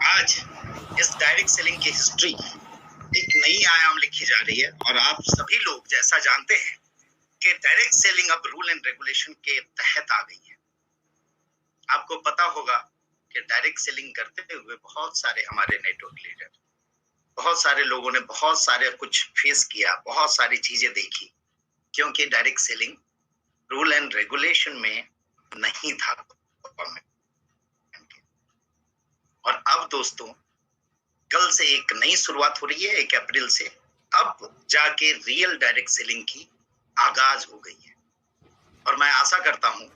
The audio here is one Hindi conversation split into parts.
आज इस डायरेक्ट सेलिंग की हिस्ट्री एक नई आयाम लिखी जा रही है और आप सभी लोग जैसा जानते हैं कि डायरेक्ट सेलिंग अब रूल एंड रेगुलेशन के तहत आ गई है। आपको पता होगा कि डायरेक्ट सेलिंग करते हुए बहुत सारे हमारे नेटवर्क लीडर, बहुत सारे लोगों ने बहुत सारे कुछ फेस किया, बहुत सारी चीजें देखी, क्योंकि direct selling rule and regulation में नहीं था। और अब दोस्तों, कल से एक नई शुरुआत हो रही है, 1 अप्रैल से। अब जाके रियल डायरेक्ट सेलिंग की आगाज हो गई है और मैं आशा करता हूं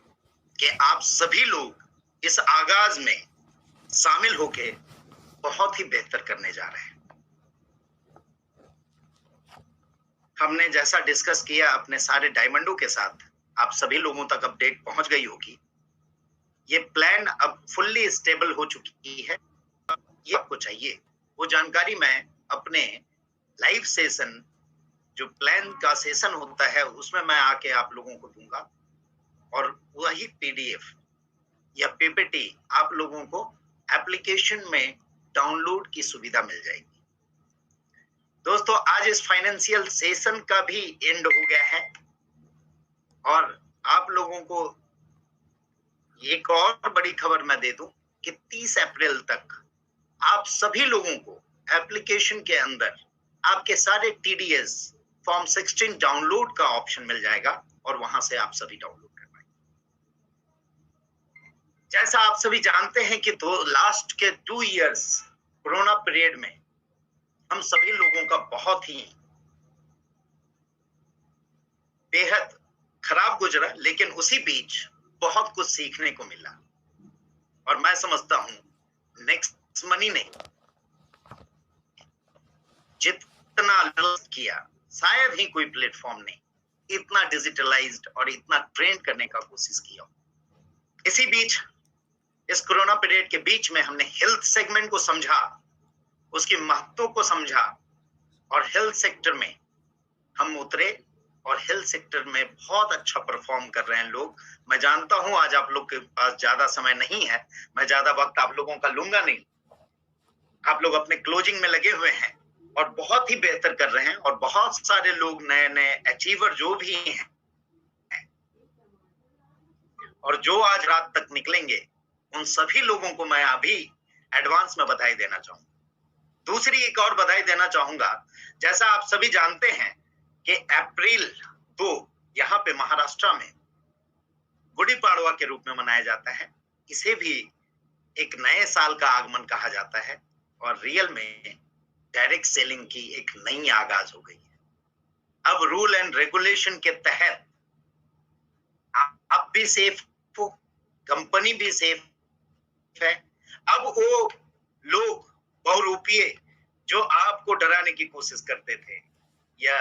कि आप सभी लोग इस आगाज में शामिल होके बहुत ही बेहतर करने जा रहे हैं। हमने जैसा डिस्कस किया अपने सारे डायमंडों के साथ, आप सभी लोगों तक अपडेट पहुंच गई होगी। ये प्लान अब फुल्ली स्टेबल हो चुकी है। ये आपको चाहिए वो जानकारी मैं अपने लाइव सेशन, जो प्लान का सेशन होता है, उसमें मैं आके आप लोगों को दूंगा और वही पीडीएफ या पीपीटी आप लोगों को एप्लीकेशन में डाउनलोड की सुविधा मिल जाएगी। दोस्तों, आज इस फाइनेंशियल सेशन का भी एंड हो गया है और आप लोगों को एक और बड़ी खबर मैं दे दूं कि 30 अप्रैल तक आप सभी लोगों को एप्लीकेशन के अंदर आपके सारे टीडीएस फॉर्म 16 डाउनलोड का ऑप्शन मिल जाएगा और वहां से आप सभी डाउनलोड कर पाएंगे। जैसा आप सभी जानते हैं कि लास्ट के 2 इयर्स कोरोना पीरियड में हम सभी लोगों का बहुत ही बेहद खराब गुजरा, लेकिन उसी बीच बहुत कुछ सीखने को मिला और मैं समझता हूं नेक्स्ट मनी ने जितना किया, शायद ही कोई प्लेटफॉर्म ने इतना डिजिटलाइज्ड और इतना ट्रेंड करने का कोशिश किया। इसी बीच, इस कोरोना पीरियड के बीच में हमने हेल्थ सेगमेंट को समझा, उसके महत्व को समझा और हेल्थ सेक्टर में हम उतरे और हेल्थ सेक्टर में बहुत अच्छा परफॉर्म कर रहे हैं लोग। मैं जानता हूं आज आप लोग के पास ज्यादा समय नहीं है, मैं ज्यादा वक्त आप लोगों का लूंगा नहीं। आप लोग अपने क्लोजिंग में लगे हुए हैं और बहुत ही बेहतर कर रहे हैं और बहुत सारे लोग नए नए अचीवर जो भी हैं और जो आज रात तक निकलेंगे, उन सभी लोगों को मैं अभी एडवांस में बधाई देना चाहूंगा। दूसरी एक और बधाई देना चाहूंगा, जैसा आप सभी जानते हैं कि अप्रैल 2 यहाँ पे महाराष्ट्र में गुड़ी पाड़वा के रूप में मनाया जाता है। इसे भी एक नए साल का आगमन कहा जाता है और रियल में डायरेक्ट सेलिंग की एक नई आगाज हो गई है। अब रूल एंड रेगुलेशन के तहत आप भी सेफ हो, कंपनी भी सेफ है। अब वो लोग बहुरूपिये जो आपको डराने की कोशिश करते थे या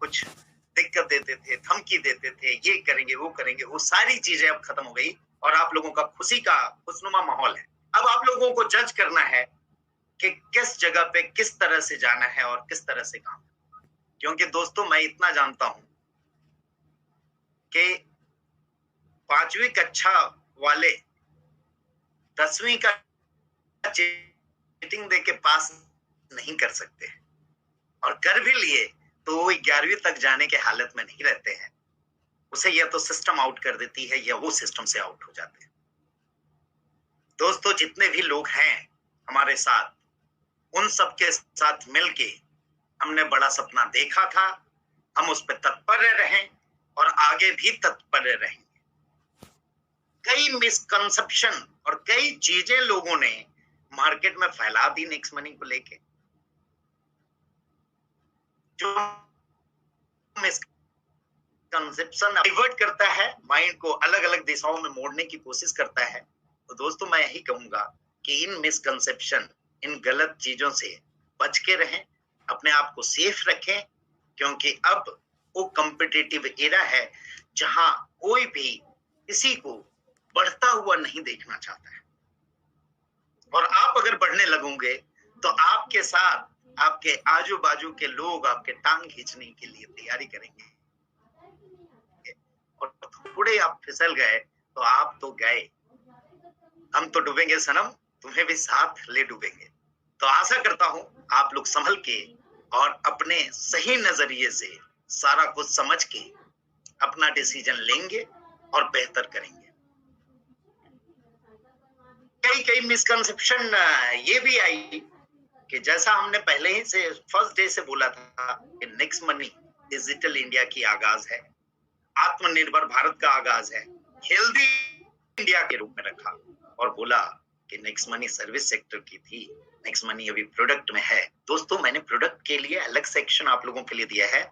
कुछ दिक्कत देते थे, धमकी देते थे, ये करेंगे वो करेंगे, वो सारी चीजें अब खत्म हो गई और आप लोगों का खुशी का खुशनुमा माहौल है। अब आप लोगों को जज करना है कि किस जगह पे किस तरह से जाना है और किस तरह से काम, क्योंकि दोस्तों मैं इतना जानता हूं कि 5वीं कक्षा वाले 10वीं का चीटिंग दे के पास नहीं कर सकते और कर भी लिए तो वो 11वीं तक जाने के हालत में नहीं रहते हैं। उसे या तो सिस्टम आउट कर देती है या वो सिस्टम से आउट हो जाते हैं। दोस्तों, जितने भी लोग हैं हमारे साथ, उन सबके साथ मिलके हमने बड़ा सपना देखा था, हम उस पर तत्पर रहें और आगे भी तत्पर रहेंगे। कई मिसकंसेप्शन और कई चीजें लोगों ने मार्केट में फैला दी नेक्स्ट मनी को लेके, जो मिसकंसेप्शन डाइवर्ट करता है, माइंड को अलग अलग दिशाओं में मोड़ने की कोशिश करता है। तो दोस्तों, मैं यही कहूंगा कि इन मिसकंसेप्शन, इन गलत चीजों से बच के रहें, अपने आप को सेफ रखें, क्योंकि अब वो कॉम्पिटिटिव एरा है जहां कोई भी किसी को बढ़ता हुआ नहीं देखना चाहता है और आप अगर बढ़ने लगोगे तो आपके साथ आपके आजू बाजू के लोग आपके टांग खींचने के लिए तैयारी करेंगे और थोड़े आप फिसल गए तो आप तो गए, हम तो डूबेंगे सनम, तुम्हें भी साथ ले डूबेंगे। तो आशा करता हूं आप लोग संभल के और अपने सही नजरिए से सारा कुछ समझ के अपना डिसीजन लेंगे और बेहतर करेंगे। कई कई मिसकंसेप्शन ये भी आई कि जैसा हमने पहले ही से फर्स्ट डे से बोला था कि नेक्स्ट मनी डिजिटल इंडिया की आगाज है, आत्मनिर्भर भारत का आगाज है, हेल्दी इंडिया के रूप में रखा और बोला कि नेक्स्ट मनी सर्विस सेक्टर की थी, नेक्स्ट मनी अभी प्रोडक्ट में है। दोस्तों, मैंने प्रोडक्ट के लिए अलग सेक्शन आप लोगों के लिए दिया है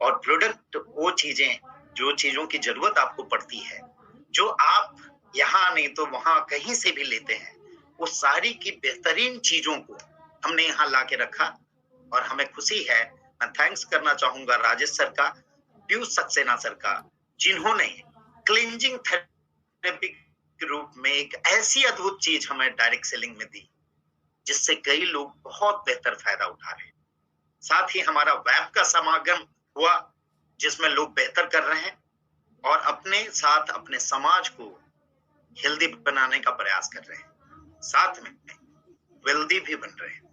और प्रोडक्ट वो चीजें जो चीजों की जरूरत आपको पड़ती है, जो आप यहाँ नहीं तो वहां कहीं से भी लेते हैं, वो सारी की बेहतरीन चीजों को हमने यहाँ ला के रखा और हमें खुशी है। मैं थैंक्स करना चाहूंगा राजेश सर का, पीयूष सक्सेना सर का, जिन्होंने क्लिंजिंग थेरेपी के रूप में एक ऐसी अद्भुत चीज हमें डायरेक्ट सेलिंग में दी जिससे कई लोग बहुत बेहतर फायदा उठा रहे हैं। साथ ही हमारा वेब का समागम हुआ जिसमें लोग बेहतर कर रहे हैं और अपने साथ अपने समाज को हेल्दी बनाने का प्रयास कर रहे हैं, साथ में वेल्दी भी बन रहे हैं।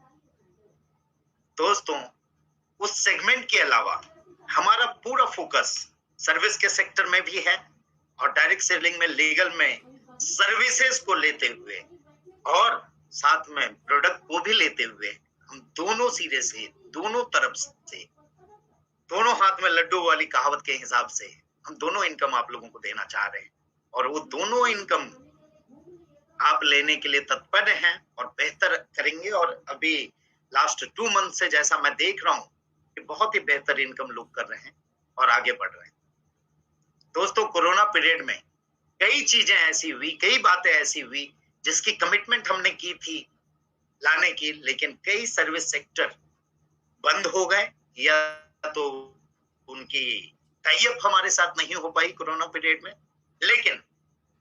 दोस्तों, उस सेगमेंट के अलावा हमारा पूरा फोकस सर्विस के सेक्टर में भी है और डायरेक्ट सेलिंग में लीगल में सर्विसेज को लेते हुए और साथ में प्रोडक्ट को भी लेते हुए हम दोनों सिरे से, दोनों तरफ से, दोनों हाथ में लड्डू वाली कहावत के हिसाब से हम दोनों इनकम आप लोगों को देना चाह रहे हैं और वो दोनों इनकम आप लेने के लिए तत्पर हैं और बेहतर करेंगे। और अभी लास्ट 2 मंथ से जैसा मैं देख रहा हूं कि बहुत ही बेहतर इनकम लोग कर रहे हैं और आगे बढ़ रहे हैं। दोस्तों, कोरोना पीरियड में कई चीजें ऐसी हुई, कई बातें ऐसी हुई जिसकी कमिटमेंट हमने की थी लाने की, लेकिन कई सर्विस सेक्टर बंद हो गए या तो उनकी टाई अप हमारे साथ नहीं हो पाई कोरोना पीरियड में। लेकिन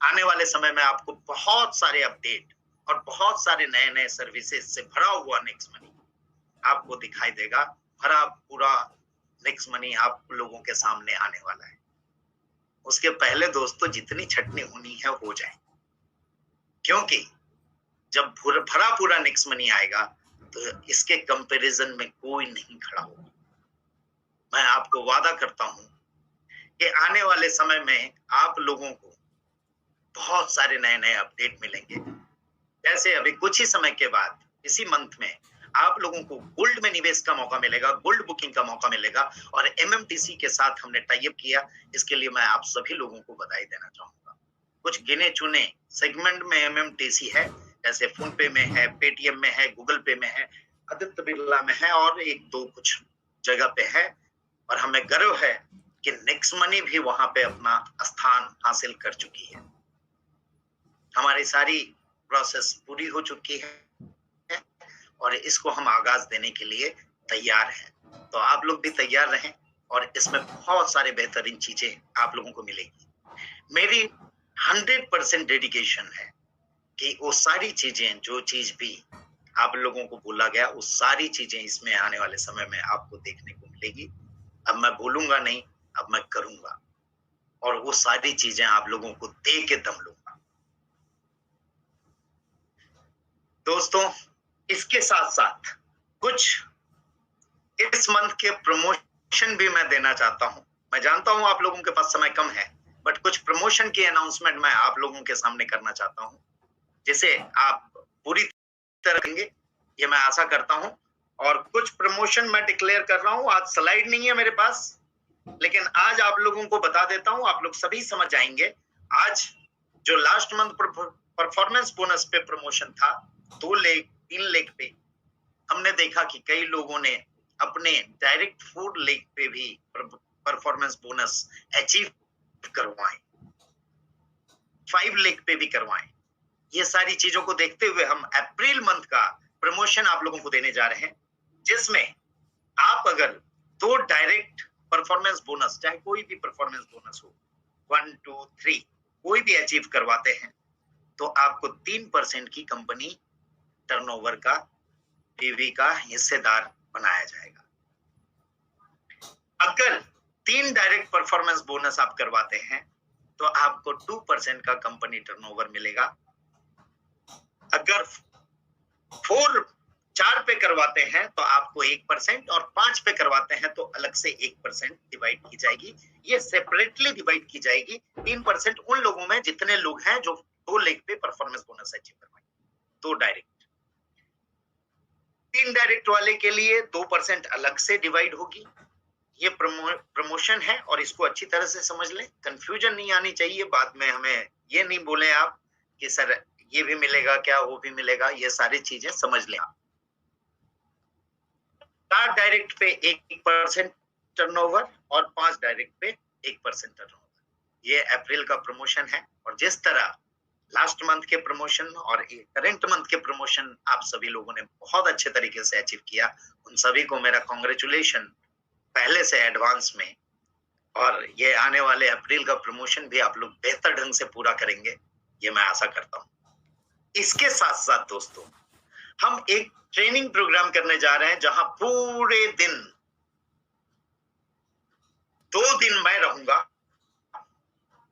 आने वाले समय में आपको बहुत सारे अपडेट और बहुत सारे नए नए सर्विसेज से भरा हुआ नेक्स्ट मनी आपको दिखाई देगा। भरा पूरा नेक्स्ट मनी आप लोगों के सामने आने वाला है। उसके पहले दोस्तों, जितनी छटनी होनी है हो जाए, क्योंकि जब भरा पूरा नेक्स्ट मनी आएगा तो इसके कंपैरिजन में कोई नहीं खड़ा होगा। मैं आपको वादा करता हूं कि आने वाले समय में आप लोगों को बहुत सारे नए नए अपडेट मिलेंगे। जैसे अभी कुछ ही समय के बाद इसी मंथ में आप लोगों को गोल्ड में निवेश का मौका मिलेगा, गोल्ड बुकिंग का मौका मिलेगा और एमएमटीसी के साथ हमने टाई अप किया। इसके लिए मैं आप सभी लोगों को बधाई देना चाहूंगा। कुछ गिने चुने सेगमेंट में एमएमटीसी है, जैसे फोन पे में है, पेटीएम में है, गूगल पे में है, आदित्य बिरला में है और एक दो कुछ जगह पे है। और हमें गर्व है कि नेक्स्ट मनी भी वहां पे अपना स्थान हासिल कर चुकी है। हमारी सारी प्रोसेस पूरी हो चुकी है और इसको हम आगाज देने के लिए तैयार हैं। तो आप लोग भी तैयार रहें और इसमें बहुत सारे बेहतरीन चीजें आप लोगों को मिलेगी। मेरी 100% डेडिकेशन है कि वो सारी चीजें, जो चीज भी आप लोगों को बोला गया, वो सारी चीजें इसमें आने वाले समय में आपको देखने को मिलेगी। अब मैं बोलूंगा नहीं, अब मैं करूंगा और वो सारी चीजें आप लोगों को दे के दम लूंगा। दोस्तों, इसके साथ साथ कुछ इस मंथ के प्रमोशन भी मैं देना चाहता हूं। मैं जानता हूं आप लोगों के पास समय कम है, बट कुछ प्रमोशन की अनाउंसमेंट मैं आप लोगों के सामने करना चाहता हूं, जिसे आप पूरी तरह करेंगे, ये मैं आशा करता हूं। और कुछ प्रमोशन मैं डिक्लेयर कर रहा हूं। आज स्लाइड नहीं है मेरे पास, लेकिन आज आप लोगों को बता देता हूं, आप लोग सभी समझ जाएंगे। आज जो लास्ट मंथ परफॉर्मेंस बोनस पे प्रमोशन था 2 लाख 3 लाख पे, हमने देखा कि कई लोगों ने अपने डायरेक्ट 4 लाख पे भी परफॉर्मेंस बोनस अचीव करवाए, 5 लाख पे भी करवाए। ये सारी चीजों को देखते हुए हम अप्रैल मंथ का प्रमोशन आप लोगों को देने जा रहे हैं, जिसमें आप अगर 2 डायरेक्ट परफॉर्मेंस बोनस, चाहे कोई भी परफॉर्मेंस बोनस हो, 1, 2, 3 कोई भी अचीव करवाते हैं तो आपको 3% की कंपनी टर्नओवर का, पीवी का हिस्सेदार बनाया जाएगा। अगर 3 डायरेक्ट परफॉर्मेंस बोनस आप करवाते हैं तो आपको 2% का कंपनी टर्नओवर मिलेगा। अगर 4 पे करवाते हैं तो आपको 1% और 5 पे करवाते हैं तो अलग से 1% डिवाइड की जाएगी। ये सेपरेटली डिवाइड की जाएगी। 3% उन लोगों में जितने लोग हैं जो 2 लेग पे परफॉर्मेंस बोनस अचीव करवाएंगे। 2 डायरेक्ट। 3 डायरेक्ट वाले के लिए 2% अलग से डिवाइड होगी। ये प्रमोशन है और इसको अच्छी तरह से समझ लें। कंफ्यूजन नहीं आनी चाहिए। बाद में हमें ये नहीं बोले आप कि सर ये भी मिलेगा क्या, वो भी मिलेगा। ये सारी चीजें समझ लें आप। 4 डायरेक्ट पे 1% टर्नओवर और 5 डायरेक्ट पे 1% टर्नओवर। ये अप्रैल का प्रमोशन है। और जिस तरह लास्ट मंथ के प्रमोशन और करंट मंथ के प्रमोशन आप सभी लोगों ने बहुत अच्छे तरीके से अचीव किया, उन सभी को मेरा कांग्रेचुलेशन पहले से एडवांस में। और ये आने वाले अप्रैल का प्रमोशन भी आप लोग बेहतर ढंग से पूरा करेंगे, ये मैं आशा करता हूं। इसके साथ साथ दोस्तों, हम एक ट्रेनिंग प्रोग्राम करने जा रहे हैं जहां पूरे दिन 2 दिन मैं रहूंगा,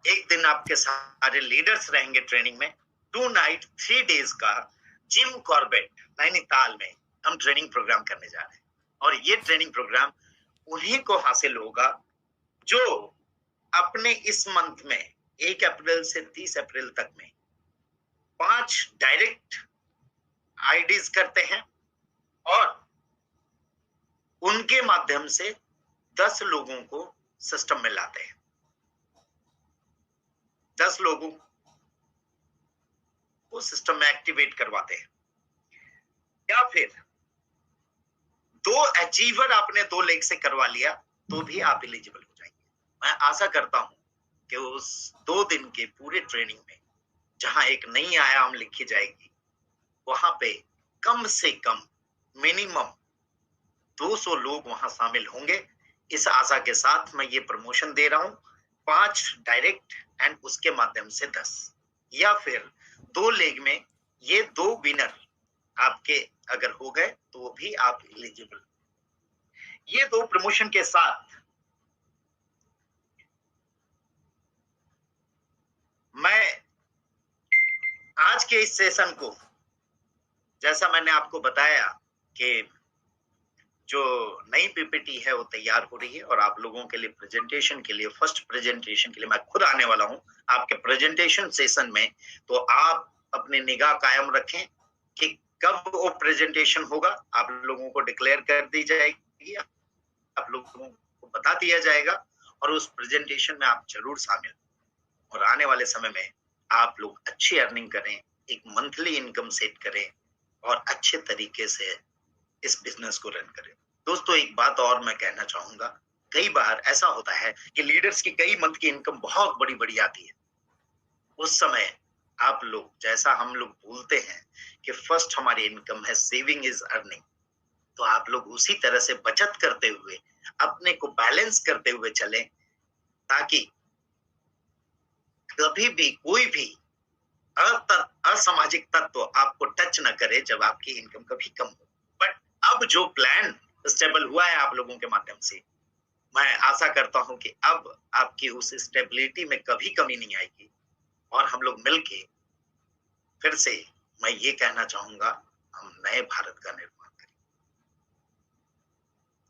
एक दिन आपके सारे लीडर्स रहेंगे ट्रेनिंग में। 2 नाइट 3 डेज का जिम कॉर्बेट नैनीताल में हम ट्रेनिंग प्रोग्राम करने जा रहे हैं। और ये ट्रेनिंग प्रोग्राम उन्हीं को हासिल होगा जो अपने इस मंथ में 1 अप्रैल से 30 अप्रैल तक में 5 डायरेक्ट आईडीज करते हैं और उनके माध्यम से 10 लोगों को सिस्टम में लाते हैं। 10 लोगों को सिस्टम में एक्टिवेट करवाते हैं। या फिर 2 अचीवर आपने 2 लेग से करवा लिया तो भी आप एलिजिबल हो जाएंगे। मैं आशा करता हूं कि उस 2 दिन के पूरे ट्रेनिंग में जहां एक नई आयाम लिखी जाएगी, वहां पे कम से कम मिनिमम 200 लोग वहां शामिल होंगे। इस आशा के साथ मैं ये प्रमोशन दे रहा हूं। 5 डायरेक्ट एंड उसके माध्यम से 10, या फिर 2 लेग में ये 2 विनर आपके अगर हो गए तो भी आप एलिजिबल। ये 2 प्रमोशन के साथ मैं आज के इस सेशन को, जैसा मैंने आपको बताया कि जो नई पीपीटी है वो तैयार हो रही है और आप लोगों के लिए प्रेजेंटेशन के लिए, फर्स्ट प्रेजेंटेशन के लिए मैं खुद आने वाला हूं आपके प्रेजेंटेशन सेशन में। तो आप अपनी निगाह कायम रखें कि कब वो प्रेजेंटेशन होगा। आप लोगों को डिक्लेयर कर दी जाएगी, आप लोगों को बता दिया जाएगा और उस प्रेजेंटेशन में आप जरूर शामिल। और आने वाले समय में आप लोग अच्छी अर्निंग करें, एक मंथली इनकम सेट करें और अच्छे तरीके से इस बिजनेस को रन करें। दोस्तों, एक बात और मैं कहना चाहूंगा, कई बार ऐसा होता है कि लीडर्स की कई मंथ की इनकम बहुत बड़ी बड़ी आती है। उस समय आप लोग, जैसा हम लोग बोलते हैं कि फर्स्ट हमारी इनकम है सेविंग इज अर्निंग, तो आप लोग उसी तरह से बचत करते हुए अपने को बैलेंस करते हुए चलें, ताकि कभी भी कोई भी असामाजिक तत्व आपको टच न करे जब आपकी इनकम कभी कम हो। बट अब जो प्लान स्टेबल हुआ है आप लोगों के माध्यम से, मैं आशा करता हूं कि अब आपकी उस स्टेबिलिटी में कभी कमी नहीं आएगी और हम लोग मिलके फिर से, मैं ये कहना चाहूंगा, हम नए भारत का निर्माण करें।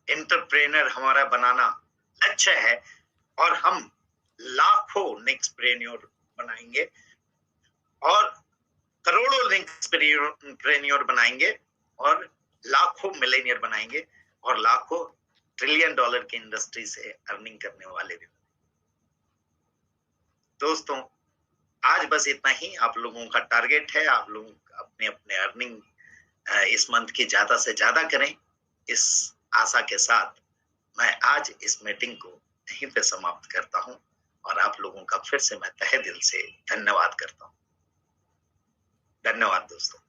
एंटरप्रेन्योर हमारा बनाना लक्ष्य है और हम लाखों नेक्स्टप्रेन्योर बनाएंगे और करोड़ों नेक्स्टप्रेन्योर बनाएंगे और लाखों मिलेनियर बनाएंगे और लाखों ट्रिलियन डॉलर की इंडस्ट्री से अर्निंग करने वाले भी। दोस्तों, आज बस इतना ही आप लोगों का टारगेट है। आप लोग अपने अपने अर्निंग इस मंथ की ज्यादा से ज्यादा करें। इस आशा के साथ मैं आज इस मीटिंग को यहीं पे समाप्त करता हूं और आप लोगों का फिर से मैं तहे दिल से धन्यवाद करता हूं। धन्यवाद दोस्तों।